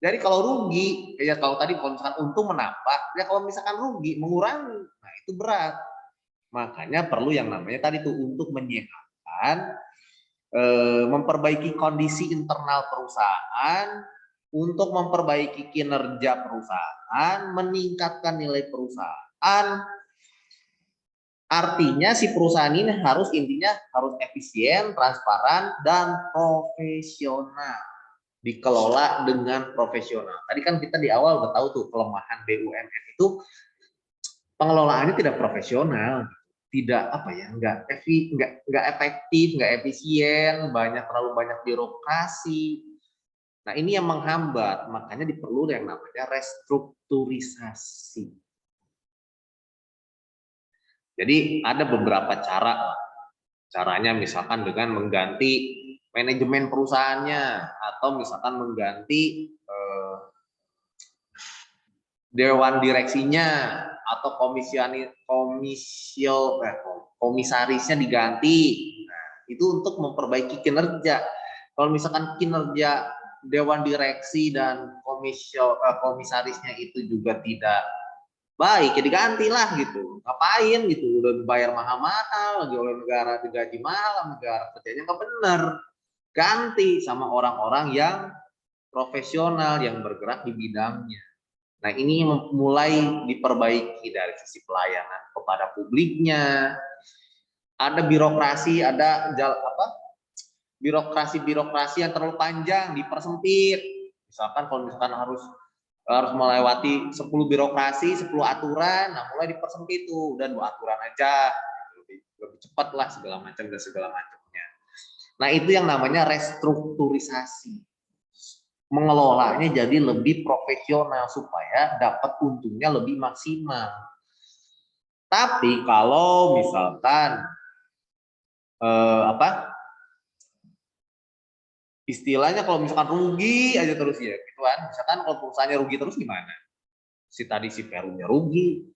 Jadi kalau rugi, ya kalau tadi kalau misalkan untung menambah, ya kalau misalkan rugi mengurangi, nah itu berat. Makanya perlu yang namanya tadi tuh untuk menyehatkan, memperbaiki kondisi internal perusahaan, untuk memperbaiki kinerja perusahaan, meningkatkan nilai perusahaan. Artinya si perusahaan ini intinya harus efisien, transparan, dan profesional. Dikelola dengan profesional. Tadi kan kita di awal udah tahu tuh kelemahan BUMN itu pengelolaannya tidak profesional, tidak nggak efektif, nggak efisien, terlalu banyak birokrasi. Nah ini yang menghambat, makanya diperlu yang namanya restrukturisasi. Jadi ada beberapa cara. Caranya misalkan dengan mengganti manajemen perusahaannya, atau misalkan mengganti dewan direksinya, atau komisarisnya diganti. Nah, itu untuk memperbaiki kinerja. Kalau misalkan kinerja dewan direksi dan komisarisnya itu juga tidak baik, ya digantilah gitu. Ngapain gitu, udah dibayar mahal-mahal lagi oleh negara, digaji mahal, negara kerjanya nggak bener. Ganti sama orang-orang yang profesional yang bergerak di bidangnya. Nah ini mulai diperbaiki dari sisi pelayanan kepada publiknya. Ada birokrasi, birokrasi yang terlalu panjang, dipersempit. Misalkan kalau harus melewati 10 birokrasi, 10 aturan, nah mulai dipersempit tuh, dan 2 aturan aja, lebih cepat lah segala macamnya. Nah itu yang namanya restrukturisasi. Mengelolanya jadi lebih profesional supaya dapat untungnya lebih maksimal. Tapi kalau misalkan istilahnya kalau misalkan rugi aja terus ya gitu kan, misalkan kalau perusahaannya rugi terus gimana? Si Perunya rugi,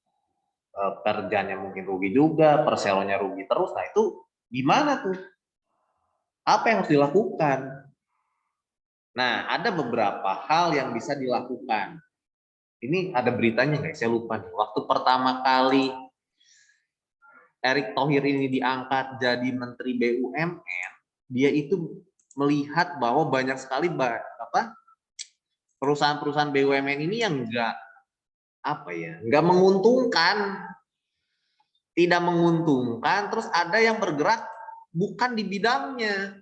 Perjanya mungkin rugi juga, Perseronya rugi terus. Nah itu gimana tuh? Apa yang harus dilakukan? Nah ada beberapa hal yang bisa dilakukan. Ini ada beritanya nggak? Saya lupa nih. Waktu pertama kali Erick Thohir ini diangkat jadi Menteri BUMN, dia itu melihat bahwa banyak sekali perusahaan-perusahaan BUMN ini yang nggak menguntungkan, tidak menguntungkan. Terus ada yang bergerak bukan di bidangnya,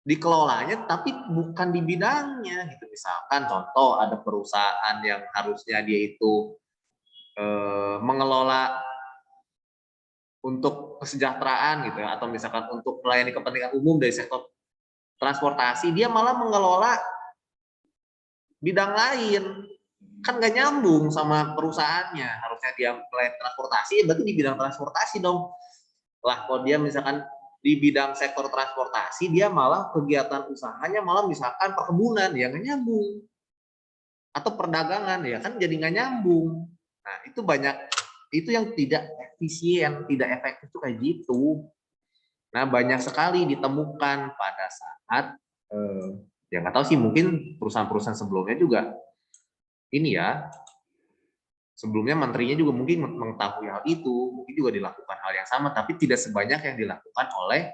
dikelolanya tapi bukan di bidangnya gitu. Misalkan contoh, ada perusahaan yang harusnya dia itu mengelola untuk kesejahteraan gitu, atau misalkan untuk melayani kepentingan umum dari sektor transportasi, dia malah mengelola bidang lain, kan nggak nyambung sama perusahaannya. Harusnya dia melayani transportasi, berarti di bidang transportasi dong. Lah kalau dia misalkan di bidang sektor transportasi, dia malah kegiatan usahanya malah misalkan perkebunan, ya nggak nyambung, atau perdagangan, ya kan jadi nggak nyambung. Nah itu banyak, itu yang tidak efisien, tidak efektif tuh kayak gitu. Nah banyak sekali ditemukan pada saat ya nggak tahu sih, mungkin perusahaan-perusahaan sebelumnya juga ini ya, sebelumnya menterinya juga mungkin mengetahui hal itu, mungkin juga dilakukan hal yang sama, tapi tidak sebanyak yang dilakukan oleh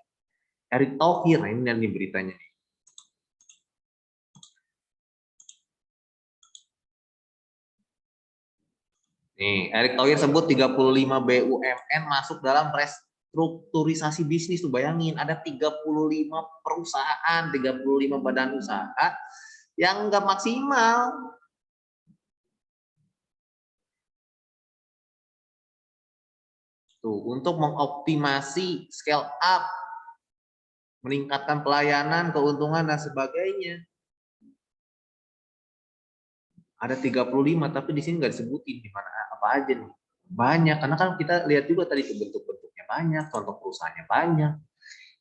Erick Thohir. Nah, ini beritanya nih. Nih, Erick Thohir sebut 35 BUMN masuk dalam restrukturisasi bisnis. Tuh bayangin, ada 35 perusahaan, 35 badan usaha yang nggak maksimal. Tuh, untuk mengoptimasi scale up, meningkatkan pelayanan, keuntungan, dan sebagainya. Ada 35, tapi di sini nggak disebutin di mana apa aja nih. Banyak, karena kan kita lihat juga tadi bentuk-bentuknya banyak, contoh perusahaannya banyak.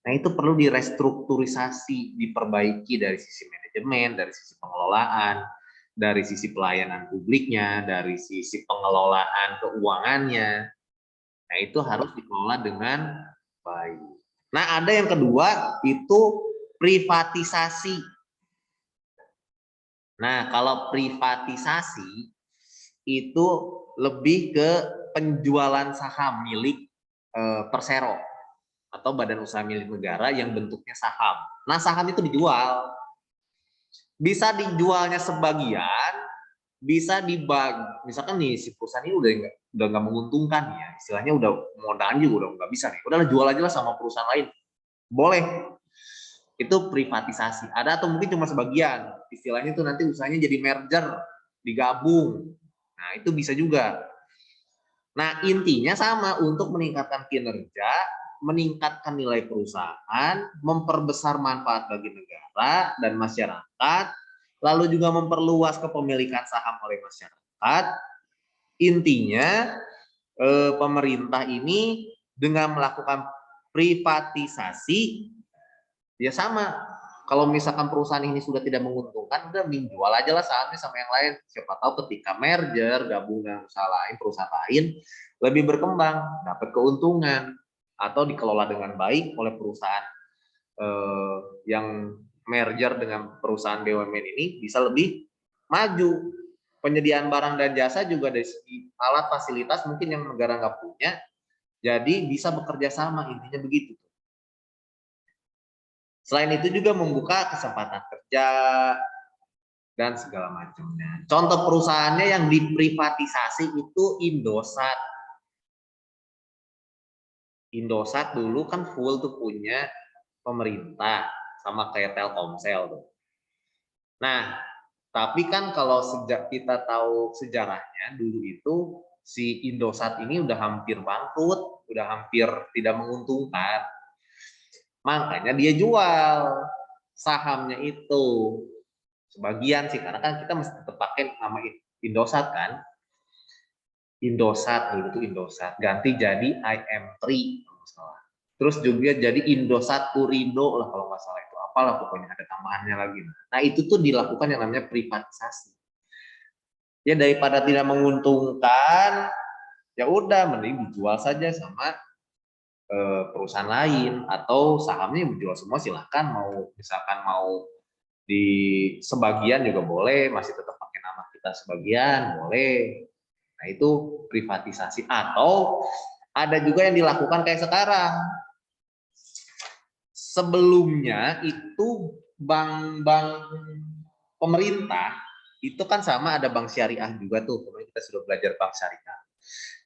Nah itu perlu direstrukturisasi, diperbaiki dari sisi manajemen, dari sisi pengelolaan, dari sisi pelayanan publiknya, dari sisi pengelolaan keuangannya. Nah itu harus dikelola dengan baik. Nah ada yang kedua itu privatisasi. Nah kalau privatisasi itu lebih ke penjualan saham milik Persero atau badan usaha milik negara yang bentuknya saham. Nah saham itu dijual. Bisa dijualnya sebagian, bisa dibagi. Misalkan nih si perusahaan ini udah nggak menguntungkan ya, istilahnya udah modalnya juga udah nggak bisa nih. Udahlah jual aja lah sama perusahaan lain. Boleh. Itu privatisasi. Ada atau mungkin cuma sebagian. Istilahnya itu nanti usahanya jadi merger, digabung. Nah, itu bisa juga. Nah, intinya sama untuk meningkatkan kinerja, meningkatkan nilai perusahaan, memperbesar manfaat bagi negara dan masyarakat, lalu juga memperluas kepemilikan saham oleh masyarakat. Intinya pemerintah ini dengan melakukan privatisasi ya sama. Kalau misalkan perusahaan ini sudah tidak menguntungkan, udah menjual aja lah sahamnya sama yang lain. Siapa tahu ketika merger, gabung dengan usaha lain, perusahaan lain, lebih berkembang, dapat keuntungan, atau dikelola dengan baik oleh perusahaan yang merger dengan perusahaan BUMN ini bisa lebih maju. Penyediaan barang dan jasa juga dari segi alat fasilitas mungkin yang negara nggak punya, jadi bisa bekerja sama, intinya begitu. Selain itu juga membuka kesempatan kerja dan segala macamnya. Contoh perusahaannya yang diprivatisasi itu Indosat. Indosat dulu kan full tuh punya pemerintah sama kayak Telkomsel tuh. Nah, tapi kan kalau sejak kita tahu sejarahnya dulu itu si Indosat ini udah hampir bangkrut, udah hampir tidak menguntungkan. Makanya dia jual sahamnya itu. Sebagian sih, karena kan kita mesti tetap pakai nama Indosat kan. Indosat dulu itu Indosat, ganti jadi IM3 kalau salah. Terus juga jadi Indosat Urindo lah kalau nggak salah itu. Apalah pokoknya ada tambahannya lagi. Nah itu tuh dilakukan yang namanya privatisasi. Ya daripada tidak menguntungkan, ya udah mending dijual saja sama perusahaan lain atau sahamnya dijual semua silahkan, mau misalkan mau di sebagian juga boleh, masih tetap pakai nama kita sebagian boleh. Nah itu privatisasi. Atau ada juga yang dilakukan kayak sekarang. Sebelumnya itu bank-bank pemerintah itu kan sama ada bank syariah juga tuh. Kemarin kita sudah belajar bank syariah.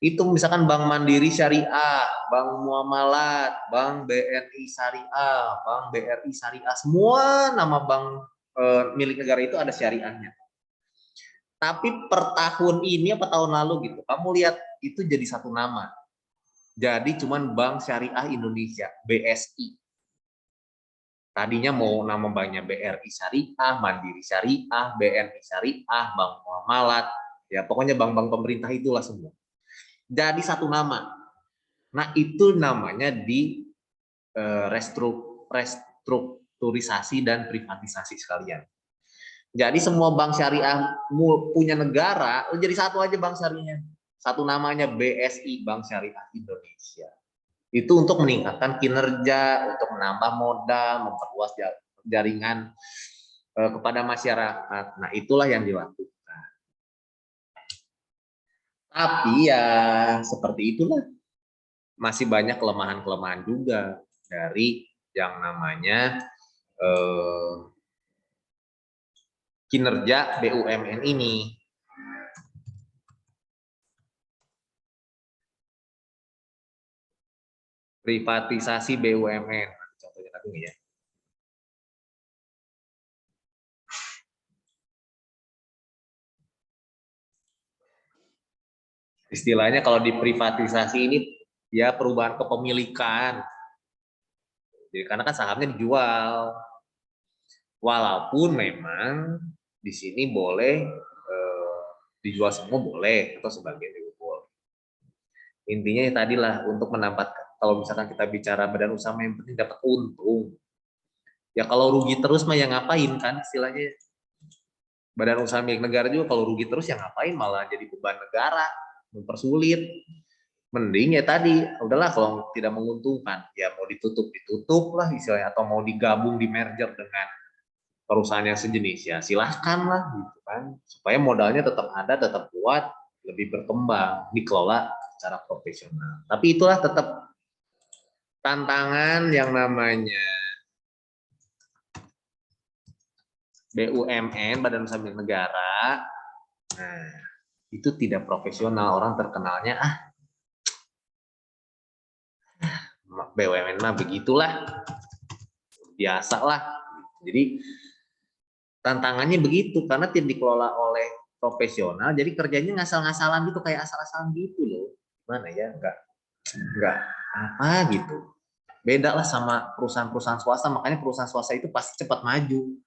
Itu misalkan Bank Mandiri Syariah, Bank Muamalat, Bank BNI Syariah, Bank BRI Syariah, semua nama bank milik negara itu ada syariahnya. Tapi per tahun ini apa tahun lalu gitu, kamu lihat itu jadi satu nama. Jadi cuman Bank Syariah Indonesia, BSI. Tadinya mau nama banknya BRI Syariah, Mandiri Syariah, BNI Syariah, Bank Muamalat, ya pokoknya bank-bank pemerintah itulah semua. Jadi satu nama. Nah itu namanya di restrukturisasi dan privatisasi sekalian. Jadi semua bank syariah punya negara, jadi satu aja bank syariahnya. Satu namanya BSI, Bank Syariah Indonesia. Itu untuk meningkatkan kinerja, untuk menambah modal, memperluas jaringan kepada masyarakat. Nah itulah yang dilakukan. Tapi ya seperti itulah. Masih banyak kelemahan-kelemahan juga dari yang namanya kinerja BUMN ini. Privatisasi BUMN. Contohnya tadi ya. Istilahnya kalau diprivatisasi ini ya perubahan kepemilikan. Jadi karena kan sahamnya dijual. Walaupun memang di sini boleh dijual semua boleh atau sebagian juga boleh. Intinya ya tadilah untuk menambah, kalau misalkan kita bicara badan usaha yang penting dapat untung. Ya kalau rugi terus mah yang ngapain kan istilahnya. Badan usaha milik negara juga kalau rugi terus yang ngapain, malah jadi beban negara, mempersulit. Mending ya tadi udahlah kalau tidak menguntungkan ya mau ditutup lah istilahnya, atau mau digabung di merger dengan perusahaan yang sejenis ya silahkan lah gitu kan, supaya modalnya tetap ada, tetap kuat, lebih berkembang, dikelola secara profesional. Tapi itulah tetap tantangan yang namanya BUMN, Badan Usaha Milik Negara, nah itu tidak profesional. Orang terkenalnya BUMN mah begitulah, biasalah. Jadi tantangannya begitu karena tim dikelola oleh profesional, jadi kerjanya ngasal-ngasalan gitu, kayak asal-asalan gitu loh. Gimana ya, enggak apa gitu. Beda lah sama perusahaan-perusahaan swasta, makanya perusahaan swasta itu pasti cepat maju,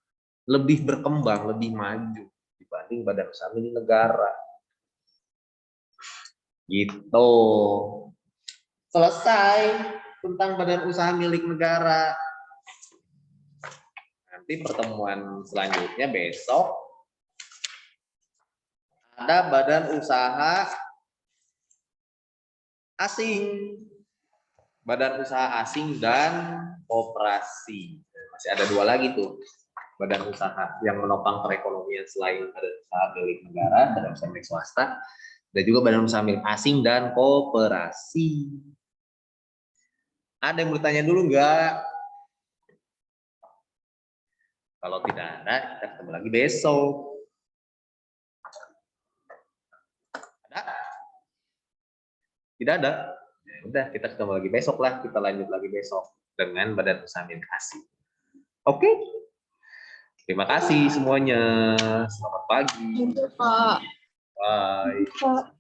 lebih berkembang, lebih maju dibanding badan usaha milik negara. Gitu. Selesai tentang badan usaha milik negara. Nanti pertemuan selanjutnya besok ada badan usaha asing. Badan usaha asing dan koperasi. Masih ada 2 lagi tuh badan usaha yang menopang perekonomian selain badan usaha milik negara, badan usaha milik swasta, dan juga badan usaha milik asing dan koperasi. Ada yang bertanya dulu nggak? Kalau tidak ada, kita ketemu lagi besok. Ada? Tidak ada? Ya udah, kita ketemu lagi besok lah. Kita lanjut lagi besok dengan badan usaha milik asing. Oke? Terima kasih semuanya. Selamat pagi. Itu, Pak. Bye. Pak.